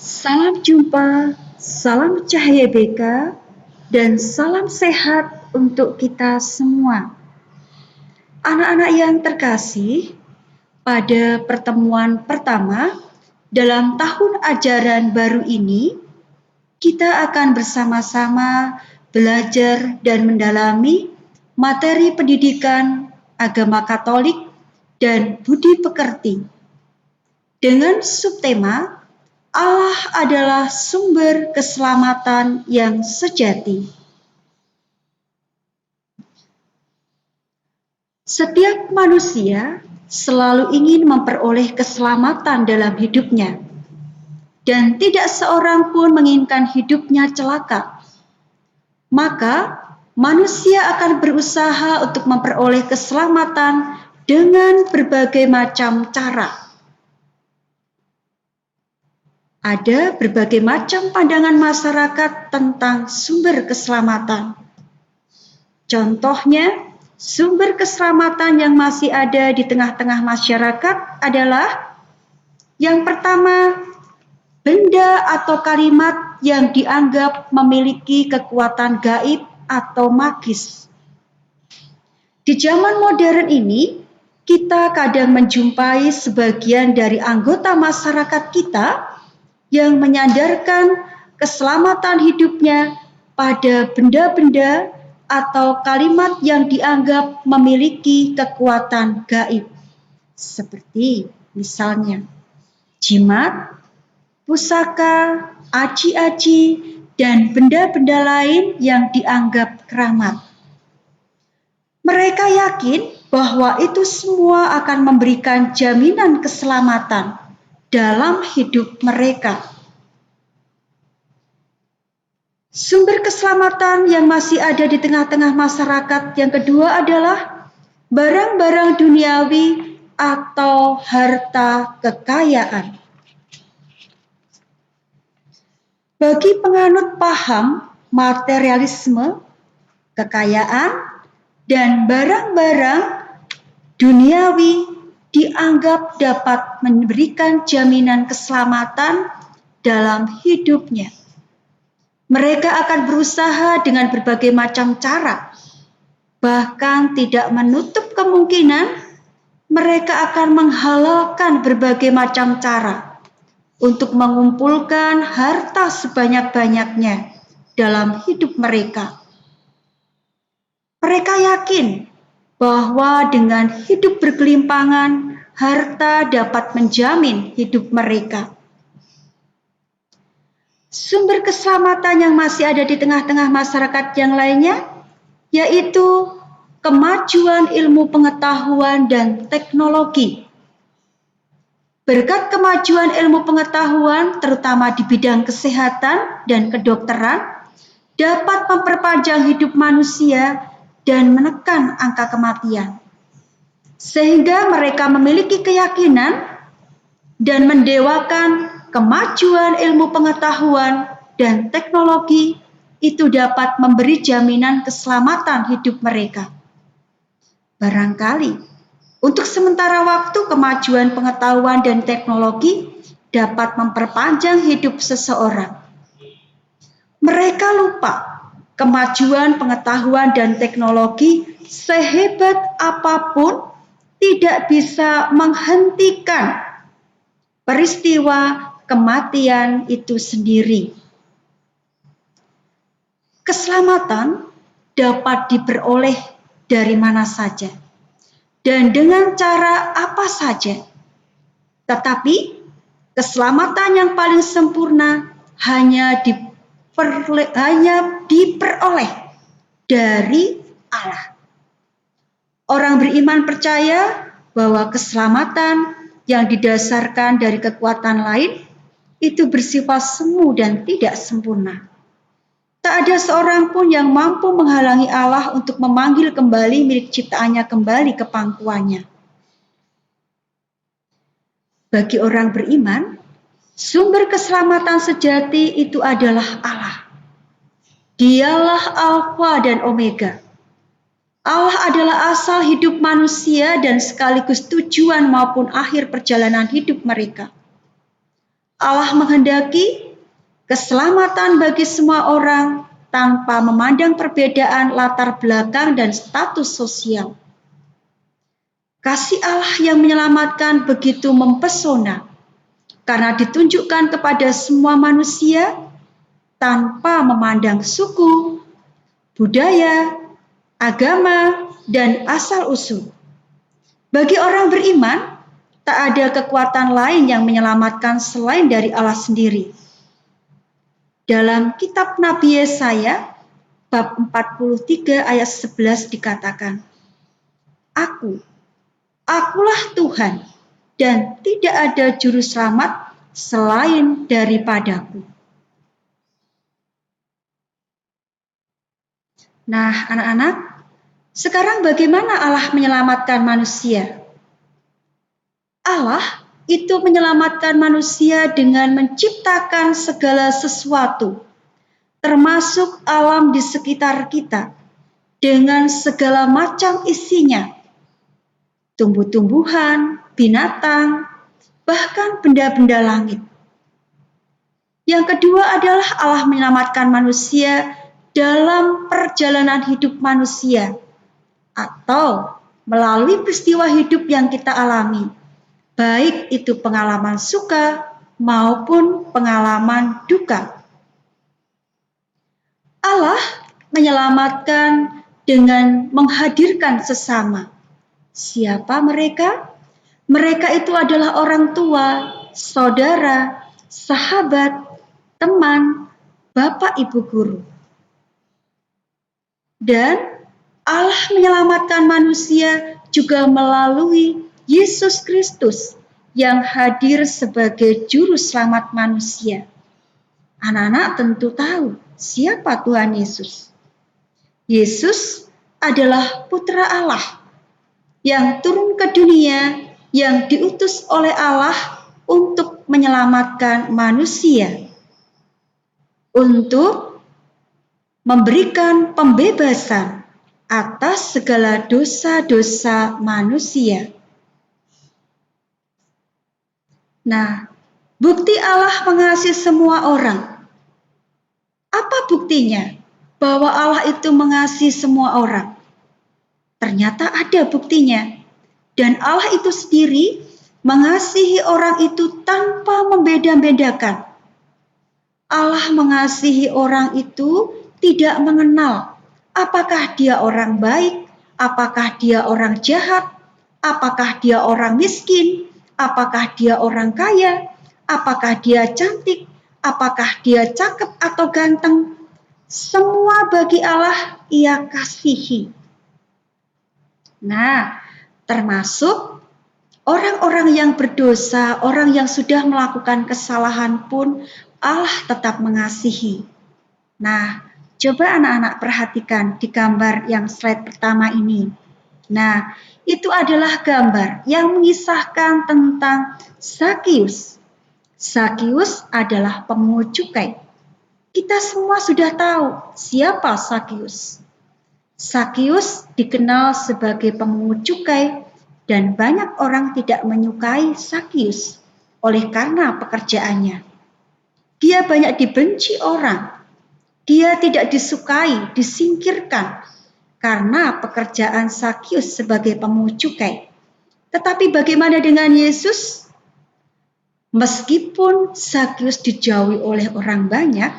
Salam jumpa, salam cahaya BK, dan salam sehat untuk kita semua. Anak-anak yang terkasih, pada pertemuan pertama dalam tahun ajaran baru ini, kita akan bersama-sama belajar dan mendalami materi pendidikan agama Katolik dan budi pekerti dengan subtema Allah adalah sumber keselamatan yang sejati. Setiap manusia selalu ingin memperoleh keselamatan dalam hidupnya, dan tidak seorang pun menginginkan hidupnya celaka. Maka, manusia akan berusaha untuk memperoleh keselamatan dengan berbagai macam cara. Ada berbagai macam pandangan masyarakat tentang sumber keselamatan. Contohnya, sumber keselamatan yang masih ada di tengah-tengah masyarakat adalah yang pertama, benda atau kalimat yang dianggap memiliki kekuatan gaib atau magis. Di zaman modern ini, kita kadang menjumpai sebagian dari anggota masyarakat kita yang menyandarkan keselamatan hidupnya pada benda-benda atau kalimat yang dianggap memiliki kekuatan gaib. Seperti misalnya jimat, pusaka, aji-aji, dan benda-benda lain yang dianggap keramat. Mereka yakin bahwa itu semua akan memberikan jaminan keselamatan dalam hidup mereka. Sumber keselamatan yang masih ada di tengah-tengah masyarakat yang kedua adalah barang-barang duniawi atau harta kekayaan. Bagi penganut paham materialisme, kekayaan dan barang-barang duniawi dianggap dapat memberikan jaminan keselamatan dalam hidupnya. Mereka akan berusaha dengan berbagai macam cara, bahkan tidak menutup kemungkinan mereka akan menghalalkan berbagai macam cara untuk mengumpulkan harta sebanyak-banyaknya dalam hidup mereka. Mereka yakin bahwa dengan hidup bergelimpangan, harta dapat menjamin hidup mereka. Sumber keselamatan yang masih ada di tengah-tengah masyarakat yang lainnya, yaitu kemajuan ilmu pengetahuan dan teknologi. Berkat kemajuan ilmu pengetahuan, terutama di bidang kesehatan dan kedokteran, dapat memperpanjang hidup manusia dan menekan angka kematian. Sehingga mereka memiliki keyakinan dan mendewakan kemajuan ilmu pengetahuan dan teknologi itu dapat memberi jaminan keselamatan hidup mereka. Barangkali untuk sementara waktu kemajuan pengetahuan dan teknologi dapat memperpanjang hidup seseorang. Mereka lupa kemajuan pengetahuan dan teknologi sehebat apapun tidak bisa menghentikan peristiwa kematian itu sendiri. Keselamatan dapat diperoleh dari mana saja dan dengan cara apa saja. Tetapi keselamatan yang paling sempurna hanya diperoleh dari Allah. Orang beriman percaya bahwa keselamatan yang didasarkan dari kekuatan lain itu bersifat semu dan tidak sempurna. Tak ada seorang pun yang mampu menghalangi Allah untuk memanggil kembali milik ciptaannya kembali ke pangkuannya. Bagi orang beriman, sumber keselamatan sejati itu adalah Allah. Dialah Alfa dan Omega. Allah adalah asal hidup manusia dan sekaligus tujuan maupun akhir perjalanan hidup mereka. Allah menghendaki keselamatan bagi semua orang tanpa memandang perbedaan latar belakang dan status sosial. Kasih Allah yang menyelamatkan begitu mempesona karena ditunjukkan kepada semua manusia tanpa memandang suku, budaya, agama, dan asal-usul. Bagi orang beriman, tak ada kekuatan lain yang menyelamatkan selain dari Allah sendiri. Dalam kitab Nabi Yesaya, bab 43 ayat 11 dikatakan, Akulah Tuhan, dan tidak ada juru selamat selain daripadaku. Nah, anak-anak, sekarang bagaimana Allah menyelamatkan manusia? Allah itu menyelamatkan manusia dengan menciptakan segala sesuatu, termasuk alam di sekitar kita, dengan segala macam isinya. Tumbuh-tumbuhan, binatang, bahkan benda-benda langit. Yang kedua adalah Allah menyelamatkan manusia dalam perjalanan hidup manusia atau melalui peristiwa hidup yang kita alami, baik itu pengalaman suka maupun pengalaman duka. Allah menyelamatkan dengan menghadirkan sesama. Siapa mereka? Mereka itu adalah orang tua, saudara, sahabat, teman, bapak, ibu guru. Dan Allah menyelamatkan manusia juga melalui Yesus Kristus yang hadir sebagai juru selamat manusia. Anak-anak tentu tahu siapa Tuhan Yesus. Yesus adalah putra Allah yang turun ke dunia, yang diutus oleh Allah untuk menyelamatkan manusia, untuk memberikan pembebasan atas segala dosa-dosa manusia. Nah, bukti Allah mengasihi semua orang. Apa buktinya bahwa Allah itu mengasihi semua orang? Ternyata ada buktinya. Dan Allah itu sendiri mengasihi orang itu tanpa membeda-bedakan. Allah mengasihi orang itu tidak mengenal apakah dia orang baik, apakah dia orang jahat, apakah dia orang miskin, apakah dia orang kaya, apakah dia cantik, apakah dia cakep atau ganteng. Semua bagi Allah Ia kasihi. Nah, termasuk orang-orang yang berdosa, orang yang sudah melakukan kesalahan pun Allah tetap mengasihi. Nah, coba anak-anak perhatikan di gambar yang slide pertama ini. Nah, itu adalah gambar yang mengisahkan tentang Zakius. Zakius adalah pemungut cukai. Kita semua sudah tahu siapa Zakius. Zakius dikenal sebagai pemungut cukai dan banyak orang tidak menyukai Zakius oleh karena pekerjaannya. Dia banyak dibenci orang. Dia tidak disukai, disingkirkan karena pekerjaan Zakius sebagai pemungut cukai. Tetapi bagaimana dengan Yesus? Meskipun Zakius dijauhi oleh orang banyak,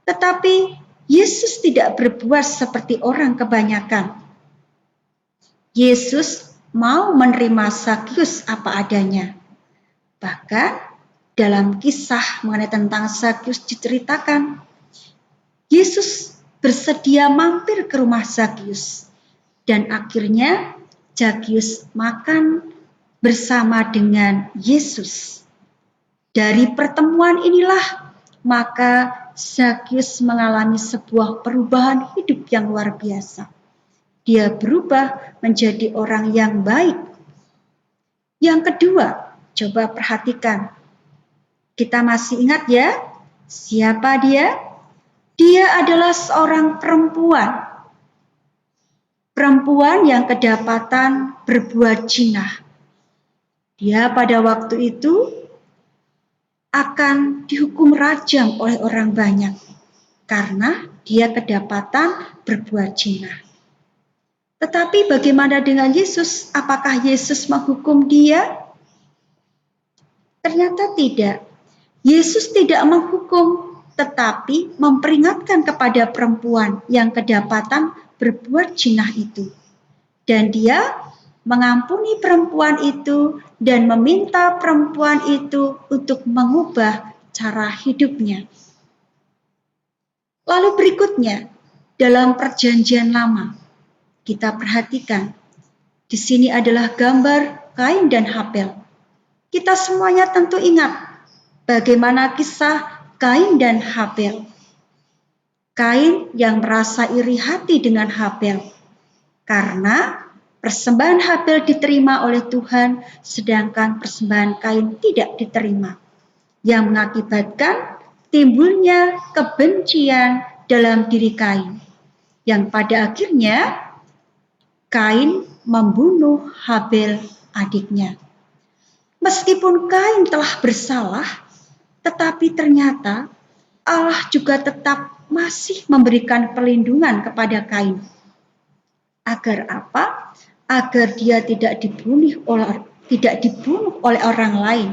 tetapi Yesus tidak berbuat seperti orang kebanyakan. Yesus mau menerima Zakius apa adanya. Bahkan dalam kisah mengenai tentang Zakius diceritakan, Yesus bersedia mampir ke rumah Zakius. Dan akhirnya Zakius makan bersama dengan Yesus. Dari pertemuan inilah maka Zakius mengalami sebuah perubahan hidup yang luar biasa. Dia berubah menjadi orang yang baik. Yang kedua, coba perhatikan. Kita masih ingat ya, siapa dia? Dia adalah seorang perempuan. Perempuan yang kedapatan berbuat zina. Dia pada waktu itu akan dihukum rajam oleh orang banyak karena dia kedapatan berbuat zina. Tetapi bagaimana dengan Yesus? Apakah Yesus menghukum dia? Ternyata tidak. Yesus tidak menghukum, tetapi memperingatkan kepada perempuan yang kedapatan berbuat zina itu. Dan dia mengampuni perempuan itu dan meminta perempuan itu untuk mengubah cara hidupnya. Lalu berikutnya, dalam Perjanjian Lama, kita perhatikan, di sini adalah gambar Kain dan Habel. Kita semuanya tentu ingat bagaimana kisah Kain dan Habel. Kain yang merasa iri hati dengan Habel, karena persembahan Habel diterima oleh Tuhan, sedangkan persembahan Kain tidak diterima, yang mengakibatkan timbulnya kebencian dalam diri Kain, yang pada akhirnya Kain membunuh Habel adiknya. Meskipun Kain telah bersalah, tetapi ternyata Allah juga tetap masih memberikan perlindungan kepada Kain. Agar apa? Agar dia tidak dibunuh oleh orang lain.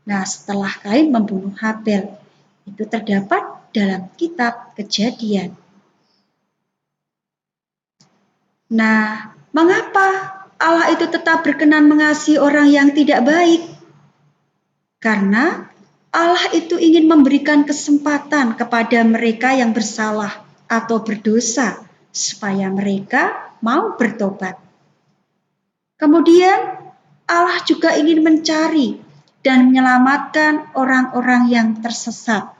Nah, setelah Kain membunuh Habel, itu terdapat dalam kitab Kejadian. Nah, mengapa Allah itu tetap berkenan mengasihi orang yang tidak baik? Karena Allah itu ingin memberikan kesempatan kepada mereka yang bersalah atau berdosa, supaya mereka mau bertobat. Kemudian Allah juga ingin mencari dan menyelamatkan orang-orang yang tersesat.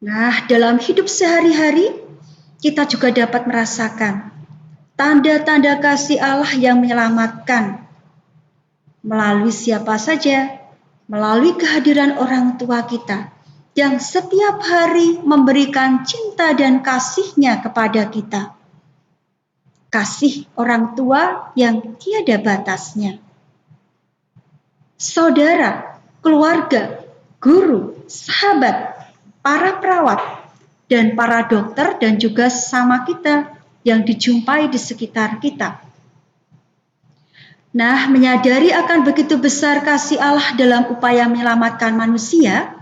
Nah, dalam hidup sehari-hari, kita juga dapat merasakan tanda-tanda kasih Allah yang menyelamatkan. Melalui siapa saja? Melalui kehadiran orang tua kita, yang setiap hari memberikan cinta dan kasih-Nya kepada kita. Kasih orang tua yang tiada batasnya. Saudara, keluarga, guru, sahabat, para perawat, dan para dokter, dan juga sesama kita yang dijumpai di sekitar kita. Nah, menyadari akan begitu besar kasih Allah dalam upaya menyelamatkan manusia,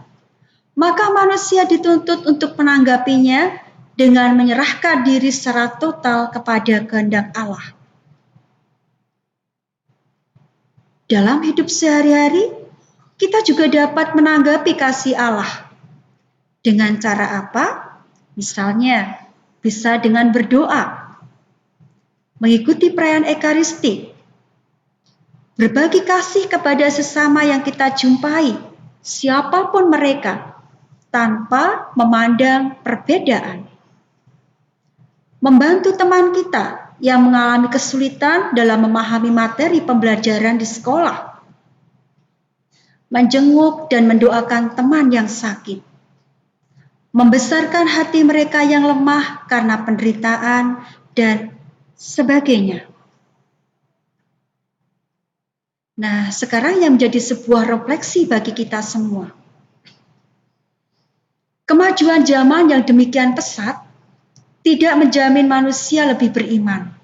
maka manusia dituntut untuk menanggapinya dengan menyerahkan diri secara total kepada kehendak Allah. Dalam hidup sehari-hari, kita juga dapat menanggapi kasih Allah. Dengan cara apa? Misalnya, bisa dengan berdoa, mengikuti perayaan Ekaristi, berbagi kasih kepada sesama yang kita jumpai, siapapun mereka, tanpa memandang perbedaan. Membantu teman kita yang mengalami kesulitan dalam memahami materi pembelajaran di sekolah. Menjenguk dan mendoakan teman yang sakit. Membesarkan hati mereka yang lemah karena penderitaan dan sebagainya. Nah, sekarang yang menjadi sebuah refleksi bagi kita semua. Kemajuan zaman yang demikian pesat tidak menjamin manusia lebih beriman.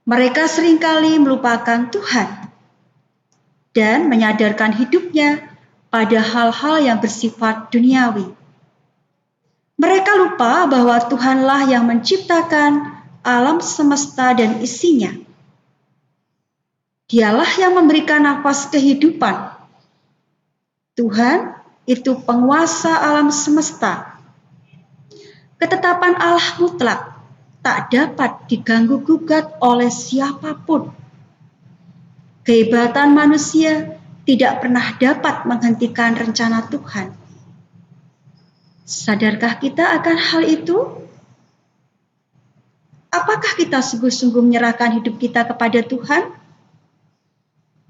Mereka seringkali melupakan Tuhan dan menyadarkan hidupnya pada hal-hal yang bersifat duniawi. Mereka lupa bahwa Tuhanlah yang menciptakan alam semesta dan isinya. Dialah yang memberikan nafas kehidupan. Tuhan itu penguasa alam semesta. Ketetapan Allah mutlak tak dapat diganggu-gugat oleh siapapun. Kehebatan manusia tidak pernah dapat menghentikan rencana Tuhan. Sadarkah kita akan hal itu? Apakah kita sungguh-sungguh menyerahkan hidup kita kepada Tuhan?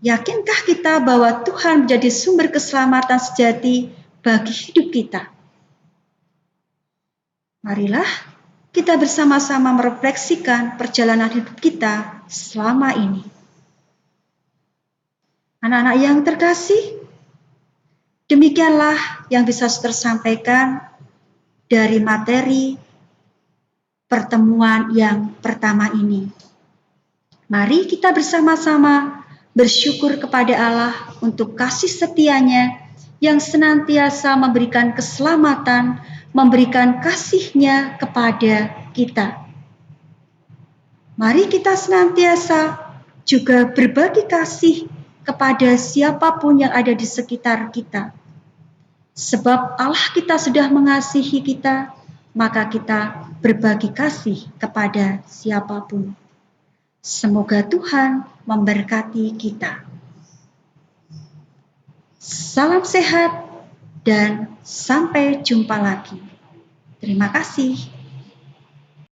Yakinkah kita bahwa Tuhan menjadi sumber keselamatan sejati bagi hidup kita? Marilah kita bersama-sama merefleksikan perjalanan hidup kita selama ini. Anak-anak yang terkasih, demikianlah yang bisa tersampaikan dari materi pertemuan yang pertama ini. Mari kita bersama-sama bersyukur kepada Allah untuk kasih setia-Nya yang senantiasa memberikan keselamatan, memberikan kasih-Nya kepada kita. Mari kita senantiasa juga berbagi kasih kepada siapapun yang ada di sekitar kita. Sebab Allah kita sudah mengasihi kita, maka kita berbagi kasih kepada siapapun. Semoga Tuhan memberkati kita. Salam sehat dan sampai jumpa lagi. Terima kasih.